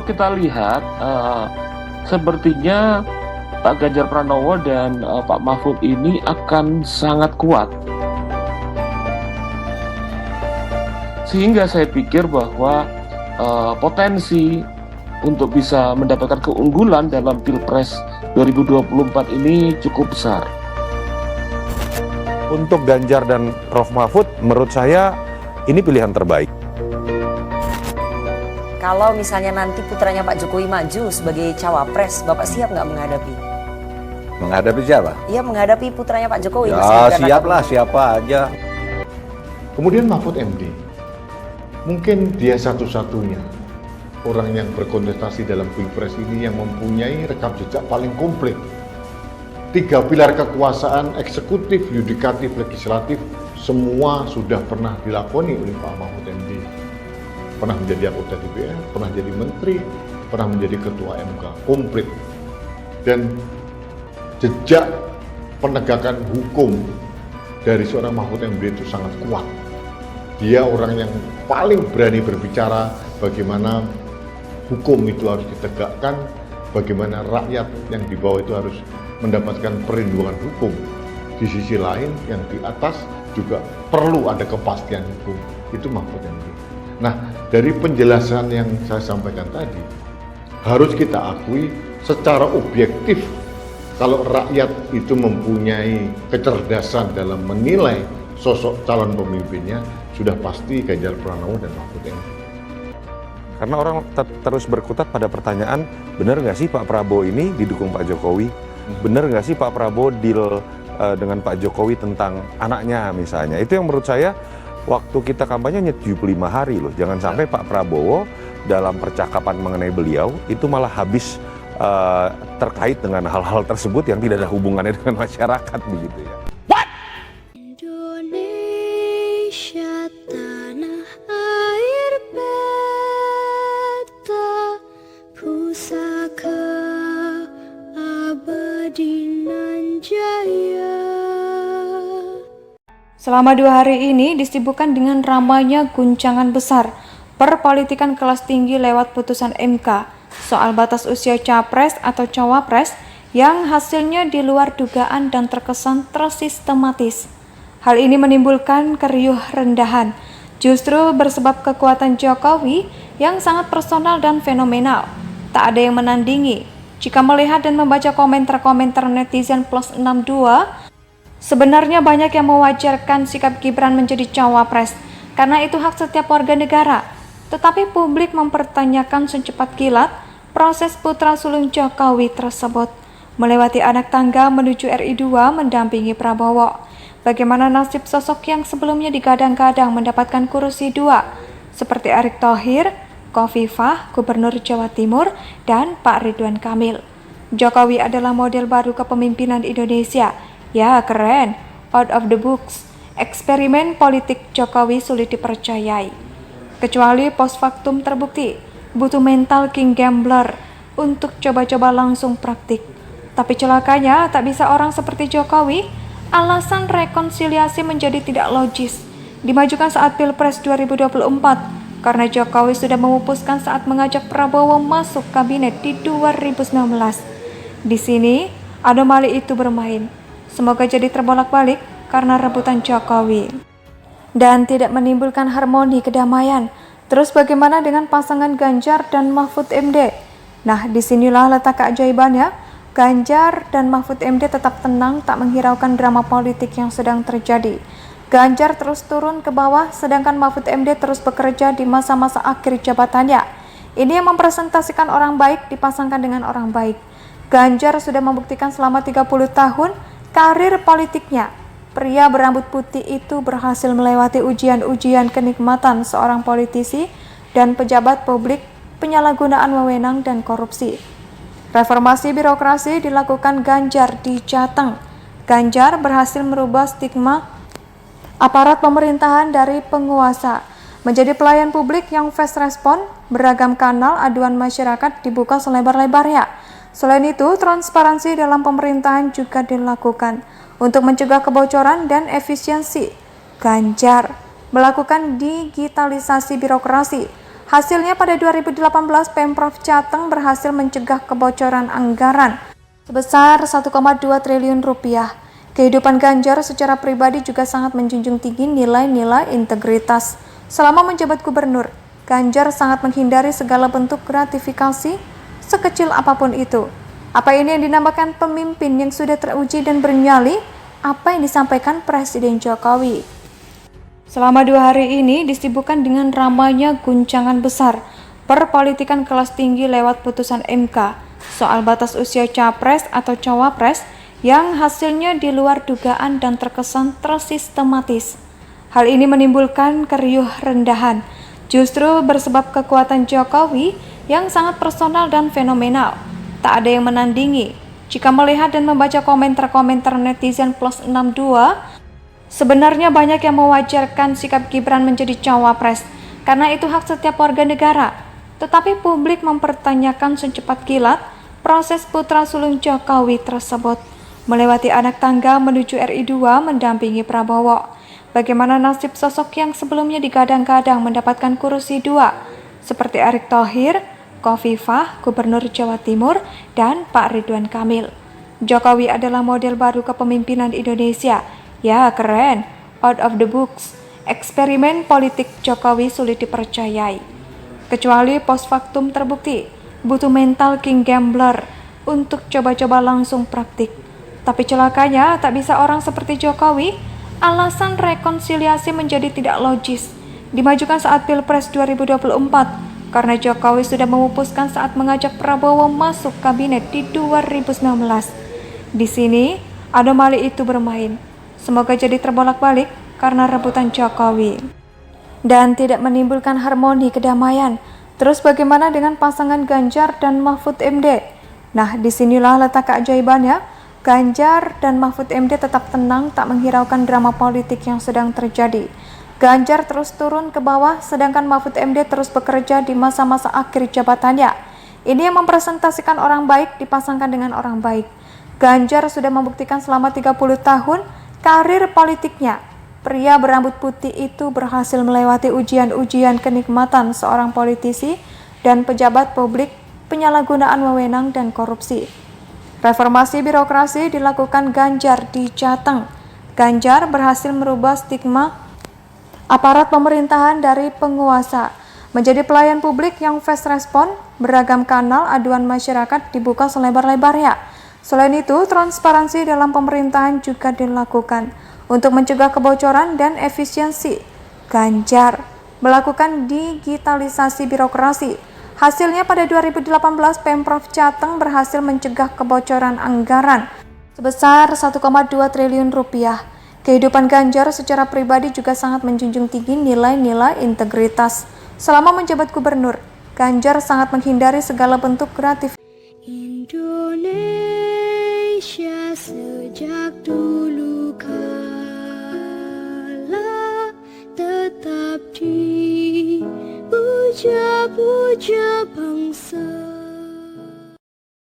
kita lihat sepertinya Pak Ganjar Pranowo dan Pak Mahfud ini akan sangat kuat. Sehingga saya pikir bahwa potensi untuk bisa mendapatkan keunggulan dalam Pilpres 2024 ini cukup besar. Untuk Ganjar dan Prof. Mahfud, menurut saya ini pilihan terbaik. Kalau misalnya nanti putranya Pak Jokowi maju sebagai cawapres, Bapak siap nggak menghadapi? Menghadapi siapa? Iya, menghadapi putranya Pak Jokowi. Ya siaplah, siapa aja. Kemudian Mahfud MD, mungkin dia satu-satunya orang yang berkontestasi dalam Pilpres ini yang mempunyai rekam jejak paling komplit. 3 pilar kekuasaan, eksekutif, yudikatif, legislatif, semua sudah pernah dilakoni oleh Pak Mahfud MD. Pernah menjadi anggota DPR, pernah jadi menteri, pernah menjadi ketua MK, komplit. Dan jejak penegakan hukum dari seorang Mahfud MD itu sangat kuat. Dia orang yang paling berani berbicara bagaimana hukum itu harus ditegakkan, bagaimana rakyat yang di bawah itu harus mendapatkan perlindungan hukum. Di sisi lain yang di atas juga perlu ada kepastian hukum. Itu Mahfud MD. Nah, dari penjelasan yang saya sampaikan tadi, harus kita akui secara objektif kalau rakyat itu mempunyai kecerdasan dalam menilai sosok calon pemimpinnya, sudah pasti Ganjar Pranowo dan Mahfud MD. Karena orang terus berkutat pada pertanyaan, benar nggak sih Pak Prabowo ini didukung Pak Jokowi? Benar nggak sih Pak Prabowo deal dengan Pak Jokowi tentang anaknya misalnya? Itu yang menurut saya, waktu kita kampanye hanya 75 hari loh. Jangan sampai Pak Prabowo dalam percakapan mengenai beliau itu malah habis terkait dengan hal-hal tersebut yang tidak ada hubungannya dengan masyarakat begitu ya. Indonesia tanah air beta pusaka abadi nan jaya. Selama 2 hari ini disibukkan dengan ramainya guncangan besar perpolitikan kelas tinggi lewat putusan MK soal batas usia capres atau cawapres yang hasilnya di luar dugaan dan terkesan tersistematis. Hal ini menimbulkan keriuh rendahan, justru bersebab kekuatan Jokowi yang sangat personal dan fenomenal. Tak ada yang menandingi. Jika melihat dan membaca komentar-komentar netizen plus 62, sebenarnya banyak yang mewajarkan sikap Gibran menjadi cawapres, karena itu hak setiap warga negara. Tetapi publik mempertanyakan secepat kilat proses putra sulung Jokowi tersebut, melewati anak tangga menuju RI 2 mendampingi Prabowo. Bagaimana nasib sosok yang sebelumnya digadang-gadang mendapatkan kursi 2, seperti Erick Thohir, Khofifah, Gubernur Jawa Timur, dan Pak Ridwan Kamil. Jokowi adalah model baru kepemimpinan Indonesia. Ya keren, out of the books. Eksperimen politik Jokowi sulit dipercayai. Kecuali post factum terbukti, butuh mental king gambler untuk coba-coba langsung praktik. Tapi celakanya tak bisa orang seperti Jokowi, alasan rekonsiliasi menjadi tidak logis. Dimajukan saat Pilpres 2024, karena Jokowi sudah memupuskan saat mengajak Prabowo masuk kabinet di 2019. Di sini, anomali itu bermain. Semoga jadi terbolak-balik karena rebutan Jokowi dan tidak menimbulkan harmoni kedamaian. Terus bagaimana dengan pasangan Ganjar dan Mahfud MD? Nah, disinilah letak keajaibannya. Ganjar dan Mahfud MD tetap tenang, tak menghiraukan drama politik yang sedang terjadi. Ganjar terus turun ke bawah, sedangkan Mahfud MD terus bekerja di masa-masa akhir jabatannya. Ini yang mempresentasikan orang baik dipasangkan dengan orang baik. Ganjar sudah membuktikan selama 30 tahun karir politiknya. Pria berambut putih itu berhasil melewati ujian-ujian kenikmatan seorang politisi dan pejabat publik, penyalahgunaan wewenang dan korupsi. Reformasi birokrasi dilakukan Ganjar di Jateng. Ganjar berhasil merubah stigma aparat pemerintahan dari penguasa menjadi pelayan publik yang fast respon. Beragam kanal aduan masyarakat dibuka selebar-lebarnya. Selain itu, transparansi dalam pemerintahan juga dilakukan untuk mencegah kebocoran dan efisiensi. Ganjar melakukan digitalisasi birokrasi. Hasilnya pada 2018 Pemprov Jateng berhasil mencegah kebocoran anggaran sebesar 1,2 triliun rupiah. Kehidupan Ganjar secara pribadi juga sangat menjunjung tinggi nilai-nilai integritas. Selama menjabat gubernur, Ganjar sangat menghindari segala bentuk gratifikasi sekecil apapun itu. Apa ini yang dinamakan pemimpin yang sudah teruji dan bernyali? Apa yang disampaikan Presiden Jokowi? Selama 2 hari ini disibukkan dengan ramainya guncangan besar perpolitikan kelas tinggi lewat putusan MK soal batas usia capres atau cawapres yang hasilnya di luar dugaan dan terkesan tersistematis. Hal ini menimbulkan keriuh rendahan, justru bersebab kekuatan Jokowi yang sangat personal dan fenomenal. Tak ada yang menandingi. Jika melihat dan membaca komentar-komentar netizen plus 62, sebenarnya banyak yang mewajarkan sikap Gibran menjadi cawapres karena itu hak setiap warga negara. Tetapi publik mempertanyakan secepat kilat proses putra sulung Jokowi tersebut melewati anak tangga menuju RI 2 mendampingi Prabowo. Bagaimana nasib sosok yang sebelumnya digadang-gadang mendapatkan kursi 2 seperti Erick Thohir, Khofifah, Gubernur Jawa Timur, dan Pak Ridwan Kamil. Jokowi adalah model baru kepemimpinan Indonesia. Ya keren, out of the books. Eksperimen politik Jokowi sulit dipercayai. Kecuali post factum terbukti, butuh mental king gambler untuk coba-coba langsung praktik. Tapi celakanya tak bisa orang seperti Jokowi, alasan rekonsiliasi menjadi tidak logis. Dimajukan saat Pilpres 2024, karena Jokowi sudah memupuskan saat mengajak Prabowo masuk kabinet di 2019. Di sini, anomali itu bermain. Semoga jadi terbolak-balik karena rebutan Jokowi. Dan tidak menimbulkan harmoni kedamaian. Terus bagaimana dengan pasangan Ganjar dan Mahfud MD? Nah, disinilah letak keajaibannya. Ganjar dan Mahfud MD tetap tenang, tak menghiraukan drama politik yang sedang terjadi. Ganjar terus turun ke bawah, sedangkan Mahfud MD terus bekerja di masa-masa akhir jabatannya. Ini yang mempresentasikan orang baik dipasangkan dengan orang baik. Ganjar sudah membuktikan selama 30 tahun karir politiknya. Pria berambut putih itu berhasil melewati ujian-ujian kenikmatan seorang politisi dan pejabat publik, penyalahgunaan wewenang dan korupsi. Reformasi birokrasi dilakukan Ganjar di Jateng. Ganjar berhasil merubah stigma aparat pemerintahan dari penguasa menjadi pelayan publik yang fast respon. Beragam kanal aduan masyarakat dibuka selebar-lebarnya. Selain itu, transparansi dalam pemerintahan juga dilakukan untuk mencegah kebocoran dan efisiensi. Ganjar melakukan digitalisasi birokrasi. Hasilnya pada 2018 Pemprov Jateng berhasil mencegah kebocoran anggaran sebesar 1,2 triliun rupiah. Kehidupan Ganjar secara pribadi juga sangat menjunjung tinggi nilai-nilai integritas. Selama menjabat gubernur, Ganjar sangat menghindari segala bentuk gratifikasi. Indonesia sejak dulu kala tetap dipuja-puja.